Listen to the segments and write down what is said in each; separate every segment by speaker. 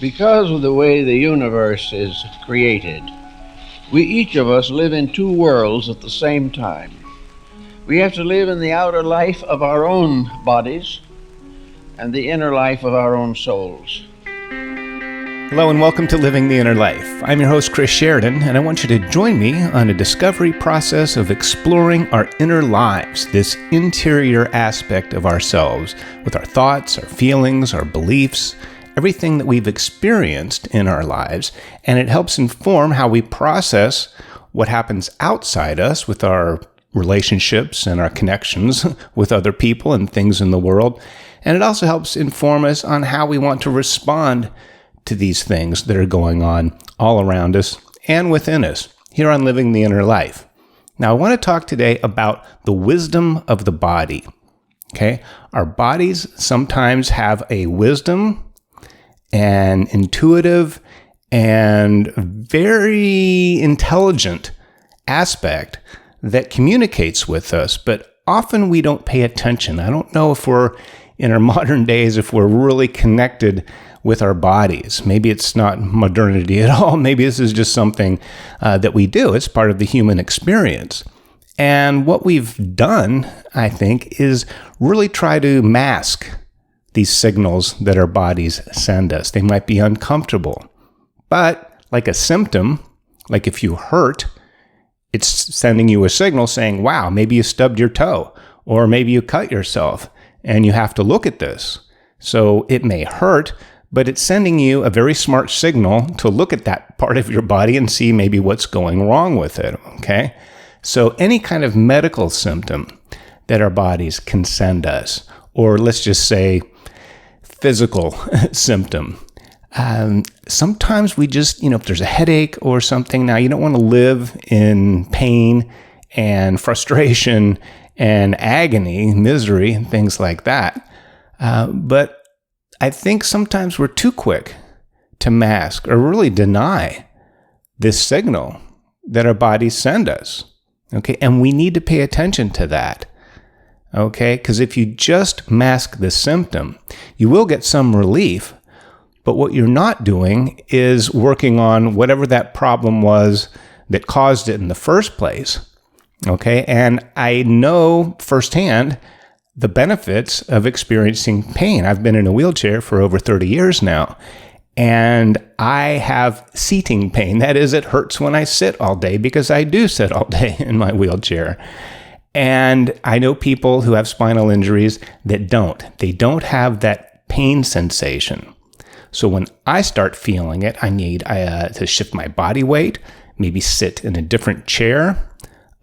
Speaker 1: Because of the way the universe is created, we each of us live in two worlds at the same time. We have to live in the outer life of our own bodies and the inner life of our own souls.
Speaker 2: Hello and welcome to Living the Inner Life. I'm your host, Chris Sheridan, and I want you to join me on a discovery process of exploring our inner lives, this interior aspect of ourselves, with our thoughts, our feelings, our beliefs, everything that we've experienced in our lives, and it helps inform how we process what happens outside us with our relationships and our connections with other people and things in the world, and it also helps inform us on how we want to respond to these things that are going on all around us and within us here on Living the Inner Life. Now, I want to talk today about the wisdom of the body. Okay? Our bodies sometimes have a wisdom and intuitive and very intelligent aspect that communicates with us, but often we don't pay attention. I don't know if we're in our modern days, if we're really connected with our bodies. Maybe it's not modernity at all. Maybe this is just something that we do. It's part of the human experience. And what we've done, I think, is really try to mask these signals that our bodies send us. They might be uncomfortable, but like a symptom, like if you hurt, it's sending you a signal saying, wow, maybe you stubbed your toe, or maybe you cut yourself, and you have to look at this. So it may hurt, but it's sending you a very smart signal to look at that part of your body and see maybe what's going wrong with it, okay? So any kind of medical symptom that our bodies can send us, or let's just say physical symptom. Sometimes we just, if there's a headache or something, now you don't want to live in pain and frustration and agony, misery, and things like that. But I think sometimes we're too quick to mask or really deny this signal that our bodies send us. Okay, and we need to pay attention to that. Okay, because if you just mask the symptom, you will get some relief, but what you're not doing is working on whatever that problem was that caused it in the first place. Okay, and I know firsthand the benefits of experiencing pain. I've been in a wheelchair for over 30 years now, and I have seating pain. That is, it hurts when I sit all day because I do sit all day in my wheelchair. And I know people who have spinal injuries that don't. They don't have that pain sensation. So when I start feeling it, I need to shift my body weight, maybe sit in a different chair,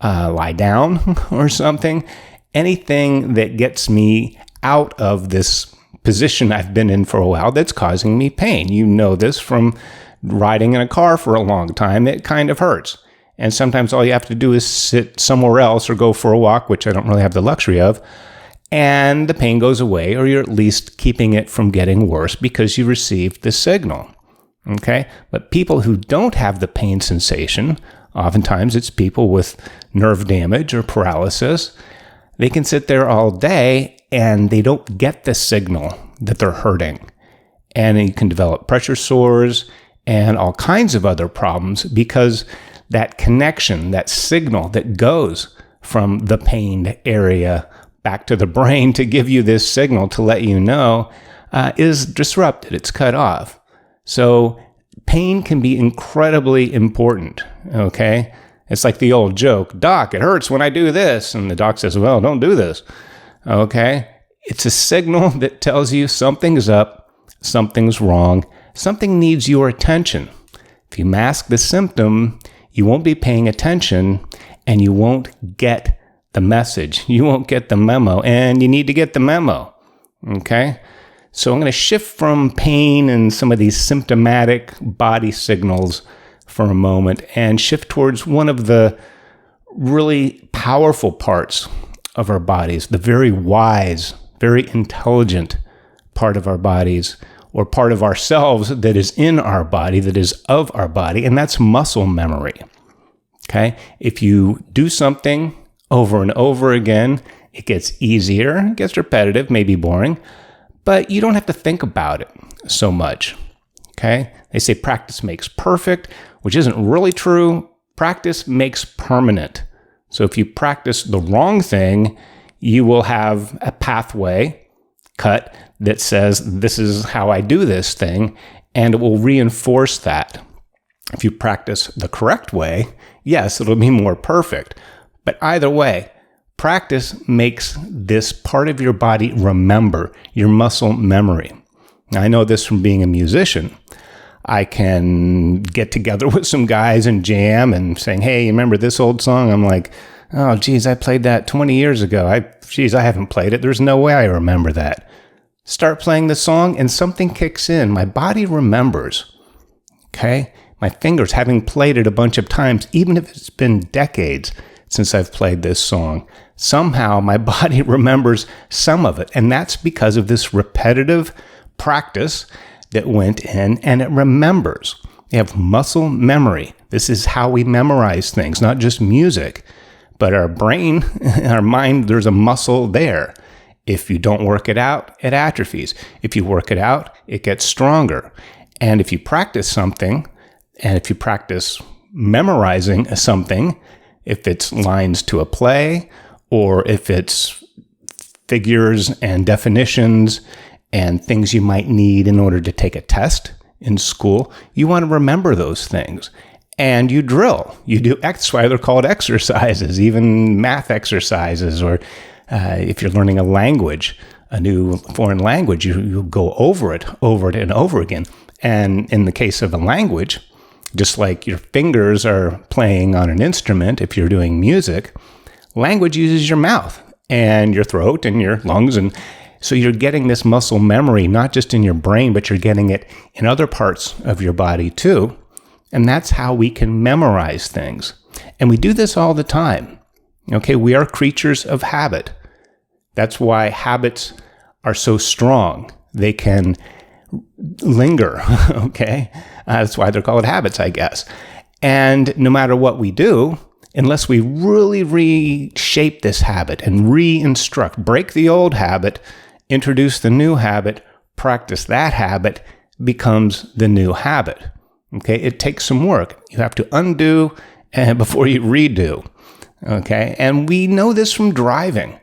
Speaker 2: lie down or something. Anything that gets me out of this position I've been in for a while that's causing me pain. You know this from riding in a car for a long time. It kind of hurts. And sometimes all you have to do is sit somewhere else or go for a walk, which I don't really have the luxury of, and the pain goes away, or you're at least keeping it from getting worse because you received the signal. Okay? But people who don't have the pain sensation, oftentimes it's people with nerve damage or paralysis, they can sit there all day and they don't get the signal that they're hurting. And you can develop pressure sores and all kinds of other problems because that connection, that signal that goes from the pained area back to the brain to give you this signal to let you know is disrupted. It's cut off. So pain can be incredibly important, okay? It's like the old joke, Doc, it hurts when I do this. And the doc says, well, don't do this, okay? It's a signal that tells you something's up, something's wrong, something needs your attention. If you mask the symptom, you won't be paying attention and you won't get the message. You won't get the memo, and you need to get the memo, okay? So I'm going to shift from pain and some of these symptomatic body signals for a moment and shift towards one of the really powerful parts of our bodies, the very wise, very intelligent part of our bodies, or part of ourselves that is in our body, that is of our body, and that's muscle memory. Okay? If you do something over and over again, it gets easier, it gets repetitive, maybe boring, but you don't have to think about it so much. Okay? They say practice makes perfect, which isn't really true. Practice makes permanent. So if you practice the wrong thing, you will have a pathway cut that says, this is how I do this thing, and it will reinforce that. If you practice the correct way, yes, it'll be more perfect. But either way, practice makes this part of your body remember, your muscle memory. Now, I know this from being a musician. I can get together with some guys and jam and saying, hey, you remember this old song? I'm like, oh, geez, I played that 20 years ago. I haven't played it. There's no way I remember that. Start playing the song and something kicks in. My body remembers. Okay? My fingers, having played it a bunch of times, even if it's been decades since I've played this song, somehow my body remembers some of it. And that's because of this repetitive practice that went in, and it remembers. You have muscle memory. This is how we memorize things, not just music, but our brain, our mind, there's a muscle there. If you don't work it out, it atrophies. If you work it out, it gets stronger. And if you practice something, and if you practice memorizing something, if it's lines to a play, or if it's figures and definitions and things you might need in order to take a test in school, you want to remember those things. And you drill. You do. That's why they're called exercises, even math exercises, or if you're learning a language, a new foreign language, you go over it and over again. And in the case of a language, just like your fingers are playing on an instrument, if you're doing music, language uses your mouth and your throat and your lungs. And so you're getting this muscle memory, not just in your brain, but you're getting it in other parts of your body too. And that's how we can memorize things. And we do this all the time. Okay, we are creatures of habit. That's why habits are so strong. They can linger, okay? That's why they're called habits, I guess. And no matter what we do, unless we really reshape this habit and re-instruct, break the old habit, introduce the new habit, practice that habit, becomes the new habit. Okay, it takes some work. You have to undo before you redo. Okay, and we know this from driving.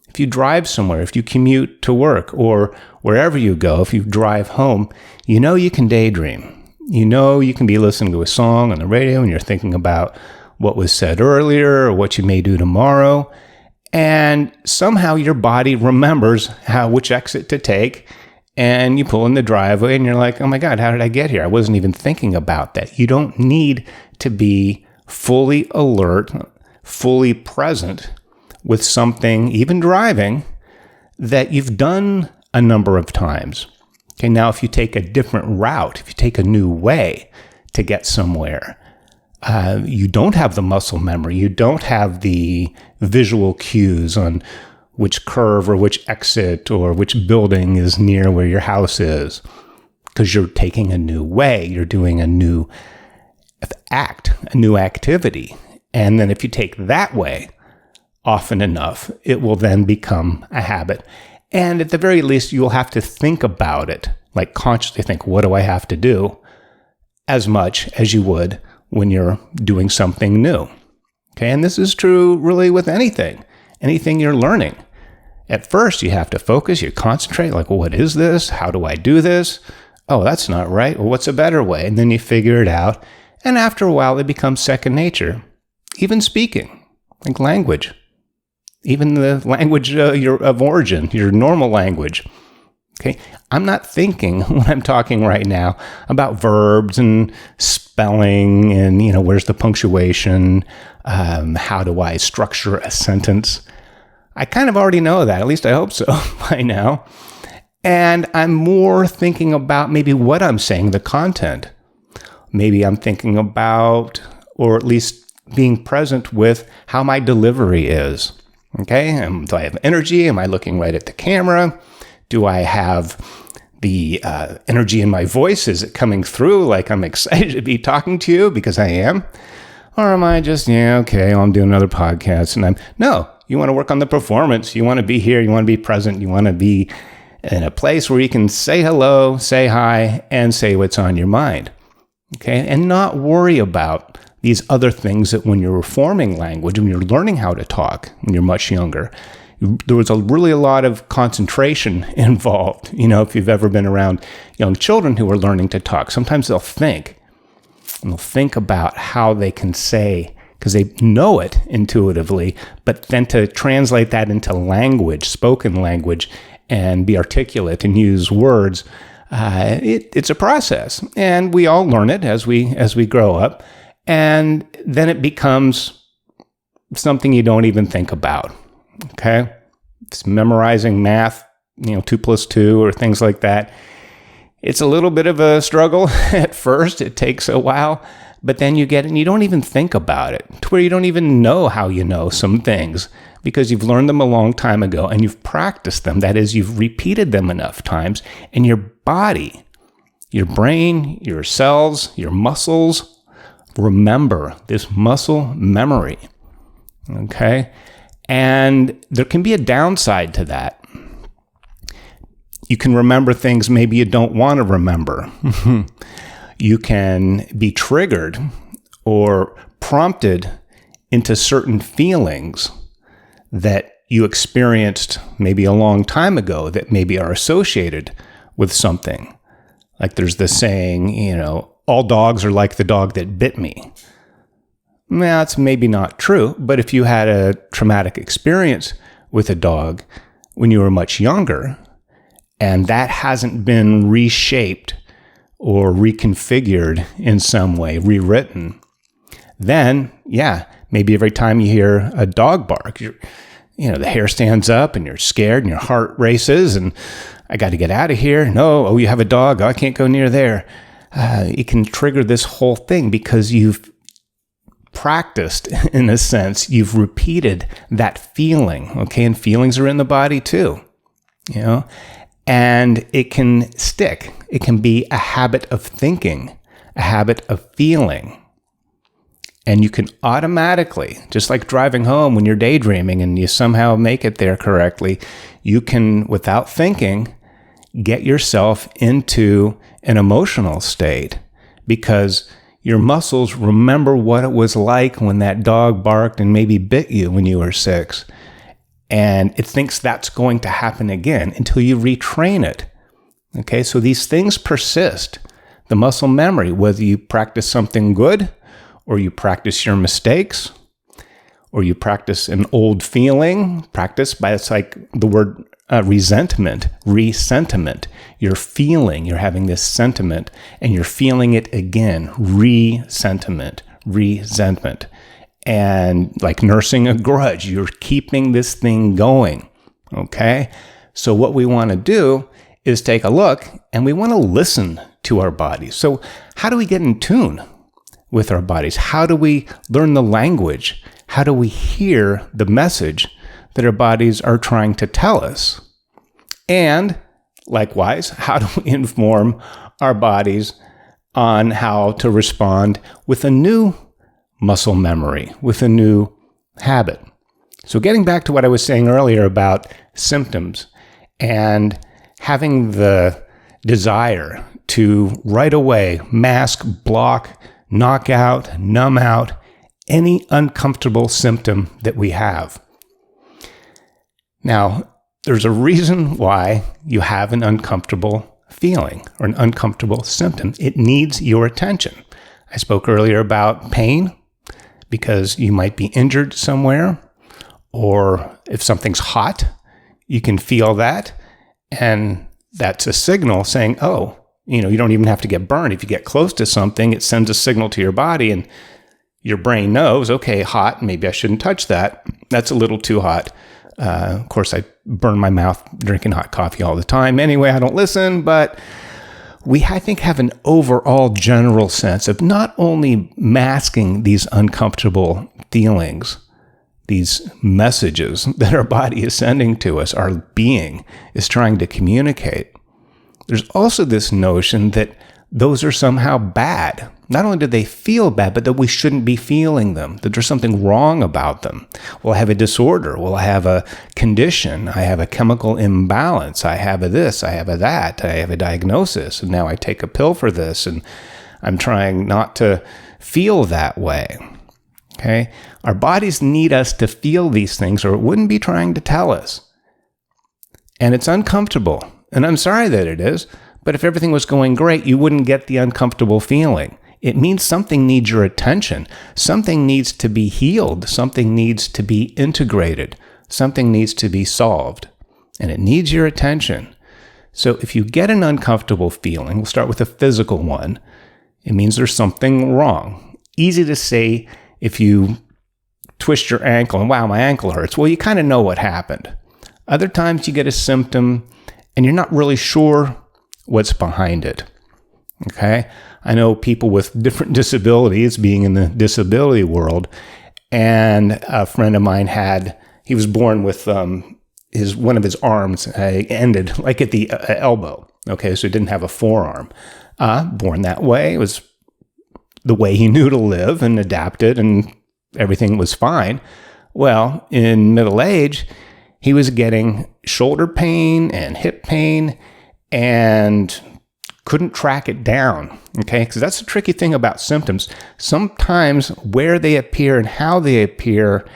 Speaker 2: If you drive somewhere, if you commute to work or wherever you go, if you drive home, you know you can daydream. You know you can be listening to a song on the radio and you're thinking about what was said earlier or what you may do tomorrow. And somehow your body remembers which exit to take, and you pull in the driveway and you're like, oh my God, how did I get here? I wasn't even thinking about that. You don't need to be fully alert, fully present with something, even driving, that you've done a number of times. Okay, now if you take a different route, if you take a new way to get somewhere, you don't have the muscle memory. You don't have the visual cues on which curve or which exit or which building is near where your house is, because you're taking a new way. You're doing a new act, a new activity. And then if you take that way often enough, it will then become a habit. And at the very least, you'll have to think about it, like consciously think, what do I have to do? As much as you would when you're doing something new. Okay, and this is true really with anything you're learning. At first, you have to focus, you concentrate, like, well, what is this? How do I do this? Oh, that's not right. Well, what's a better way? And then you figure it out. And after a while, it becomes second nature. Even speaking, like language. Even the language of origin, your normal language. Okay, I'm not thinking when I'm talking right now about verbs and spelling and, where's the punctuation? How do I structure a sentence? I kind of already know that, at least I hope so by now. And I'm more thinking about maybe what I'm saying, the content. Maybe I'm thinking about, or at least being present with how my delivery is. Okay, do I have energy? Am I looking right at the camera? Do I have the energy in my voice? Is it coming through like I'm excited to be talking to you? Because I am. Or am I just, I'm doing another podcast. No, you want to work on the performance. You want to be here. You want to be present. You want to be in a place where you can say hello, say hi, and say what's on your mind. Okay, and not worry about these other things that when you're forming language, when you're learning how to talk, when you're much younger, there was really a lot of concentration involved. If you've ever been around young children who are learning to talk, sometimes they'll think about how they can say, because they know it intuitively, but then to translate that into language, spoken language, and be articulate and use words, it's a process. And we all learn it as we grow up. And then it becomes something you don't even think about. Okay? It's memorizing math, 2 + 2 or things like that. It's a little bit of a struggle at first. It takes a while, but then you get it and you don't even think about it, to where you don't even know how you know some things because you've learned them a long time ago and you've practiced them. That is, you've repeated them enough times, and your body, your brain, your cells, your muscles remember this muscle memory. Okay? And there can be a downside to that. You can remember things maybe you don't want to remember. You can be triggered or prompted into certain feelings that you experienced maybe a long time ago that maybe are associated with something. Like there's this saying, all dogs are like the dog that bit me. That's maybe not true, but if you had a traumatic experience with a dog when you were much younger, and that hasn't been reshaped or reconfigured in some way, rewritten, then, maybe every time you hear a dog bark, the hair stands up and you're scared and your heart races and I got to get out of here. No, you have a dog. I can't go near there. It can trigger this whole thing because you've practiced, in a sense, you've repeated that feeling. Okay, and feelings are in the body too, and it can stick. It can be a habit of thinking, a habit of feeling. And you can automatically, just like driving home when you're daydreaming and you somehow make it there correctly, you can, without thinking, get yourself into an emotional state because your muscles remember what it was like when that dog barked and maybe bit you when you were 6. And it thinks that's going to happen again until you retrain it. Okay, so these things persist. The muscle memory, whether you practice something good or you practice your mistakes or you practice an old feeling, it's like the word resentment. You're feeling, you're having this sentiment and you're feeling it again. Resentment. And like nursing a grudge, you're keeping this thing going. Okay? So what we want to do is take a look and we want to listen to our bodies. So how do we get in tune with our bodies? How do we learn the language? How do we hear the message that our bodies are trying to tell us? And likewise, how do we inform our bodies on how to respond with a new muscle memory, with a new habit? So getting back to what I was saying earlier about symptoms and having the desire to right away mask, block, knock out, numb out any uncomfortable symptom that we have. Now, there's a reason why you have an uncomfortable feeling or an uncomfortable symptom. It needs your attention. I spoke earlier about pain because you might be injured somewhere, or if something's hot, you can feel that. And that's a signal saying, you don't even have to get burned. If you get close to something, it sends a signal to your body and your brain knows, okay, hot, maybe I shouldn't touch that. That's a little too hot. Of course, I burn my mouth drinking hot coffee all the time. Anyway, I don't listen, but we, I think, have an overall general sense of not only masking these uncomfortable feelings, these messages that our body is sending to us, our being is trying to communicate. There's also this notion that those are somehow bad. Not only do they feel bad, but that we shouldn't be feeling them, that there's something wrong about them. Well, I have a disorder. Well, I have a condition. I have a chemical imbalance. I have a this. I have a that. I have a diagnosis. And now I take a pill for this. And I'm trying not to feel that way. Okay? Our bodies need us to feel these things, or it wouldn't be trying to tell us. And it's uncomfortable. And I'm sorry that it is. But if everything was going great, you wouldn't get the uncomfortable feeling. It means something needs your attention. Something needs to be healed. Something needs to be integrated. Something needs to be solved. And it needs your attention. So if you get an uncomfortable feeling, we'll start with a physical one, it means there's something wrong. Easy to say if you twist your ankle and, wow, my ankle hurts. Well, you kind of know what happened. Other times you get a symptom and you're not really sure what's behind it. Okay? I know people with different disabilities, being in the disability world, and a friend of mine he was born with one of his arms ended like at the elbow. Okay, so he didn't have a forearm. Born that way. It was the way he knew to live and adapted, and everything was fine. Well, in middle age, he was getting shoulder pain and hip pain and couldn't track it down, okay? Because that's the tricky thing about symptoms. Sometimes where they appear and how they appear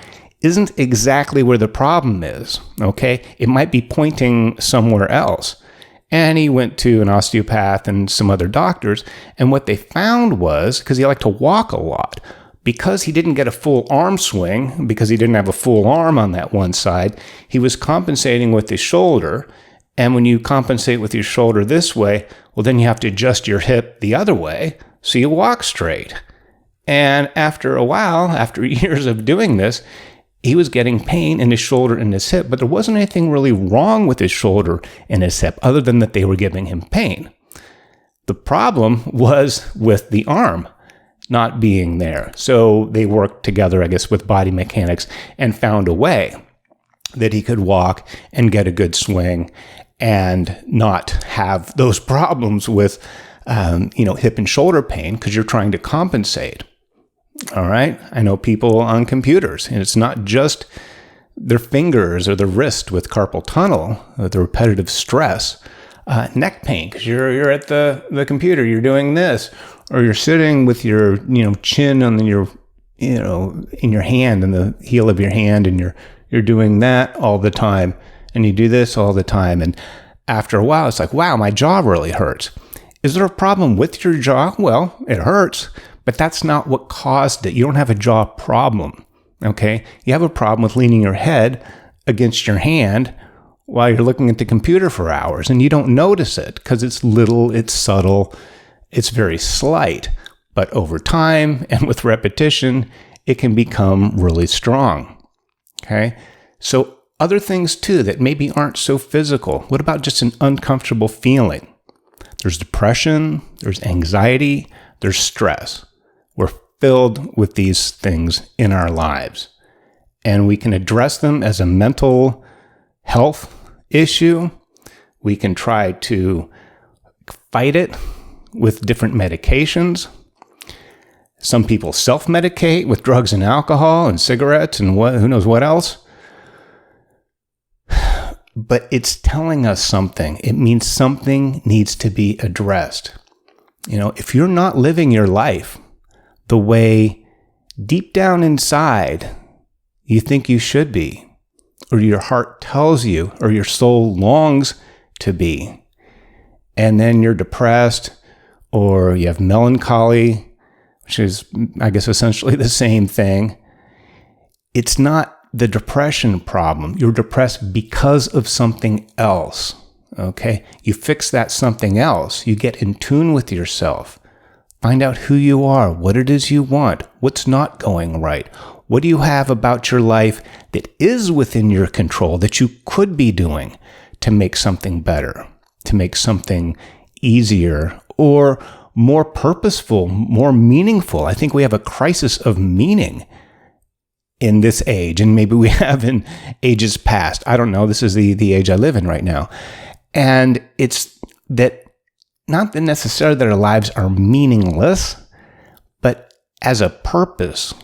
Speaker 2: isn't exactly where the problem is, okay? It might be pointing somewhere else. And he went to an osteopath and some other doctors, and what they found was, because he liked to walk a lot, because he didn't get a full arm swing, because he didn't have a full arm on that one side, he was compensating with his shoulder. And when you compensate with your shoulder this way, well, then you have to adjust your hip the other way so you walk straight. And after a while, after years of doing this, he was getting pain in his shoulder and his hip, but there wasn't anything really wrong with his shoulder and his hip other than that they were giving him pain. The problem was with the arm not being there. So they worked together, I guess, with body mechanics and found a way that he could walk and get a good swing and not have those problems with, hip and shoulder pain because you're trying to compensate. All right. I know people on computers, and it's not just their fingers or the wrist with carpal tunnel, the repetitive stress, neck pain because you're at the computer, you're doing this, or you're sitting with your chin on your in your hand and the heel of your hand, and you're doing that all the time. And you do this all the time. And after a while, it's like, wow, my jaw really hurts. Is there a problem with your jaw? Well, it hurts, but that's not what caused it. You don't have a jaw problem, okay? You have a problem with leaning your head against your hand while you're looking at the computer for hours, and you don't notice it because it's little, it's subtle, it's very slight. But over time and with repetition, it can become really strong, okay? So other things too that maybe aren't so physical. What about just an uncomfortable feeling? There's depression, there's anxiety, there's stress. We're filled with these things in our lives. And we can address them as a mental health issue. We can try to fight it with different medications. Some people self-medicate with drugs and alcohol and cigarettes and who knows what else. But it's telling us something. It means something needs to be addressed. If you're not living your life the way deep down inside you think you should be, or your heart tells you, or your soul longs to be, and then you're depressed, or you have melancholy, which is, I guess, essentially the same thing, it's not the depression problem. You're depressed because of something else, okay? You fix that something else. You get in tune with yourself. Find out who you are, what it is you want, what's not going right. What do you have about your life that is within your control that you could be doing to make something better, to make something easier or more purposeful, more meaningful? I think we have a crisis of meaning in this age, and maybe we have in ages past. I don't know. This is the age I live in right now. And it's that not that necessarily that our lives are meaningless, but as a purpose.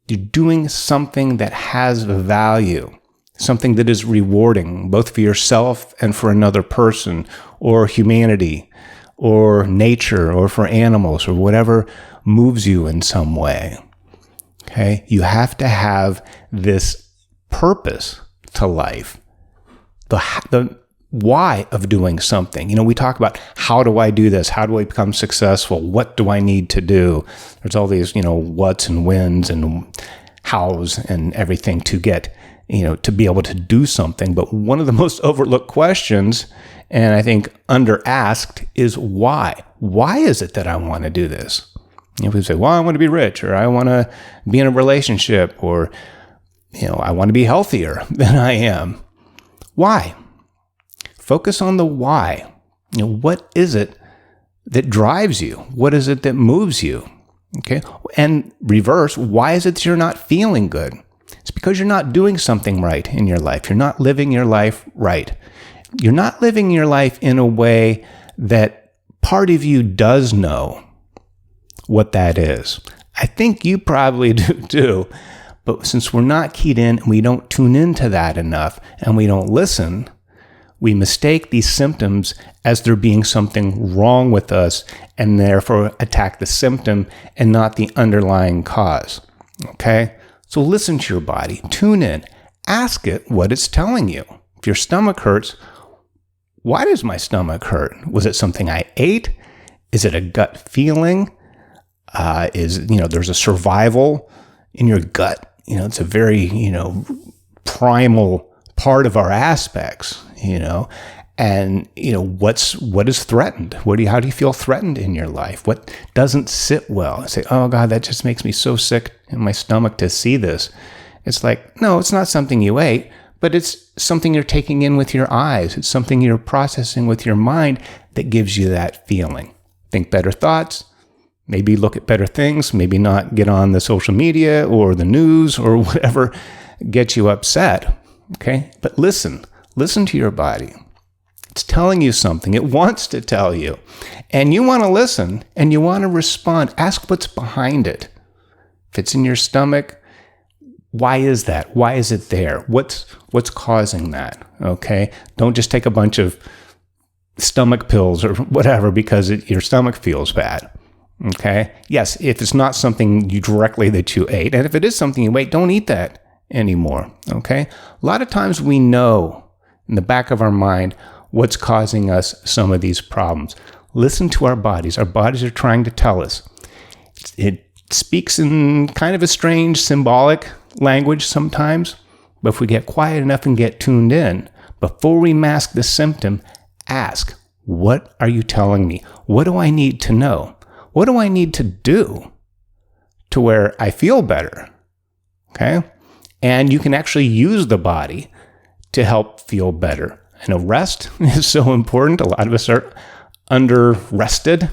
Speaker 2: You're doing something that has value, something that is rewarding, both for yourself and for another person, or humanity, or nature, or for animals, or whatever moves you in some way. Okay? You have to have this purpose to life. The why of doing something. You know, we talk about, how do I do this? How do I become successful? What do I need to do? There's all these, whats and whens and hows and everything to get, to be able to do something. But one of the most overlooked questions, and I think under-asked, is why? Why is it that I want to do this? People say, well, I want to be rich, or I want to be in a relationship, or, I want to be healthier than I am. Why? Focus on the why. What is it that drives you? What is it that moves you? Okay. And reverse, why is it that you're not feeling good? It's because you're not doing something right in your life. You're not living your life right. You're not living your life in a way that part of you does know what that is. I think you probably do too. But since we're not keyed in and we don't tune into that enough and we don't listen, we mistake these symptoms as there being something wrong with us and therefore attack the symptom and not the underlying cause. Okay? So listen to your body, tune in, ask it what it's telling you. If your stomach hurts, why does my stomach hurt? Was it something I ate? Is it a gut feeling? There's a survival in your gut. It's a very, primal part of our aspects, and, what is threatened? How do you feel threatened in your life? What doesn't sit well? I say, oh God, that just makes me so sick in my stomach to see this. It's like, no, it's not something you ate, but it's something you're taking in with your eyes. It's something you're processing with your mind that gives you that feeling. Think better thoughts. Maybe look at better things, maybe not get on the social media or the news or whatever gets you upset, okay? But listen to your body. It's telling you something. It wants to tell you. And you want to listen and you want to respond. Ask what's behind it. If it's in your stomach, why is that? Why is it there? What's causing that, okay? Don't just take a bunch of stomach pills or whatever because your stomach feels bad. Okay. Yes, if it's not something that you ate, and if it is something you ate, don't eat that anymore. Okay. A lot of times we know in the back of our mind what's causing us some of these problems. Listen to our bodies. Our bodies are trying to tell us. It speaks in kind of a strange symbolic language sometimes, but if we get quiet enough and get tuned in, before we mask the symptom, ask, what are you telling me? What do I need to know? What do I need to do to where I feel better? Okay? And you can actually use the body to help feel better. I know rest is so important. A lot of us are under-rested.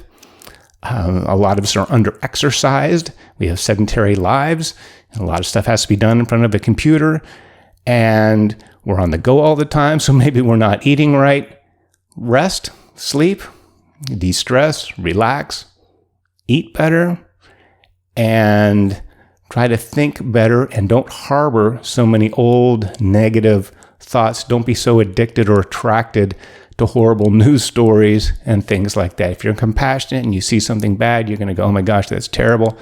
Speaker 2: A lot of us are under-exercised. We have sedentary lives. A lot of stuff has to be done in front of a computer. And we're on the go all the time, so maybe we're not eating right. Rest, sleep, de-stress, relax. Eat better, and try to think better, and don't harbor so many old negative thoughts. Don't be so addicted or attracted to horrible news stories and things like that. If you're compassionate and you see something bad, you're going to go, oh my gosh, that's terrible.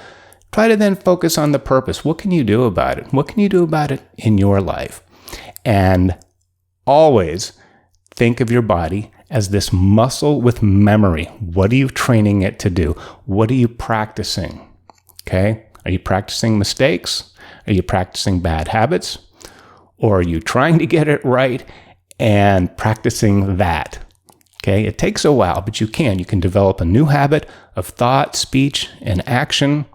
Speaker 2: Try to then focus on the purpose. What can you do about it? What can you do about it in your life? And always think of your body as this muscle with memory. What are you training it to do? What are you practicing? Okay? Are you practicing mistakes? Are you practicing bad habits? Or are you trying to get it right and practicing that? Okay? It takes a while, but you can. You can develop a new habit of thought, speech, and action,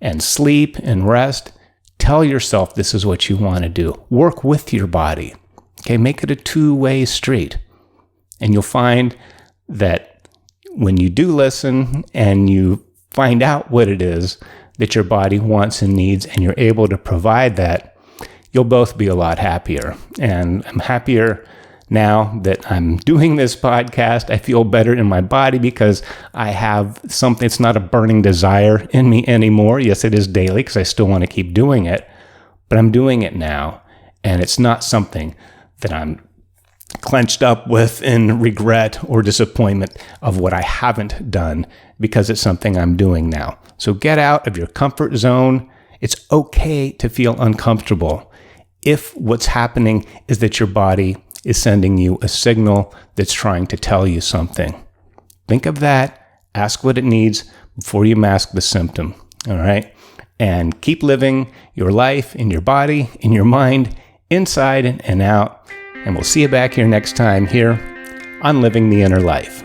Speaker 2: and sleep and rest. Tell yourself this is what you want to do. Work with your body. Okay? Make it a two-way street. And you'll find that when you do listen and you find out what it is that your body wants and needs, and you're able to provide that, you'll both be a lot happier. And I'm happier Now that I'm doing this podcast, I feel better in my body because I have something. It's not a burning desire in me anymore. Yes, it is daily because I still want to keep doing it, but I'm doing it now. And it's not something that I'm clenched up with in regret or disappointment of what I haven't done, because it's something I'm doing now. So get out of your comfort zone. It's okay to feel uncomfortable if what's happening is that your body is sending you a signal that's trying to tell you something. Think of that, ask what it needs before you mask the symptom, all right? And keep living your life in your body, in your mind, inside and out. And we'll see you back here next time here on Living the Inner Life.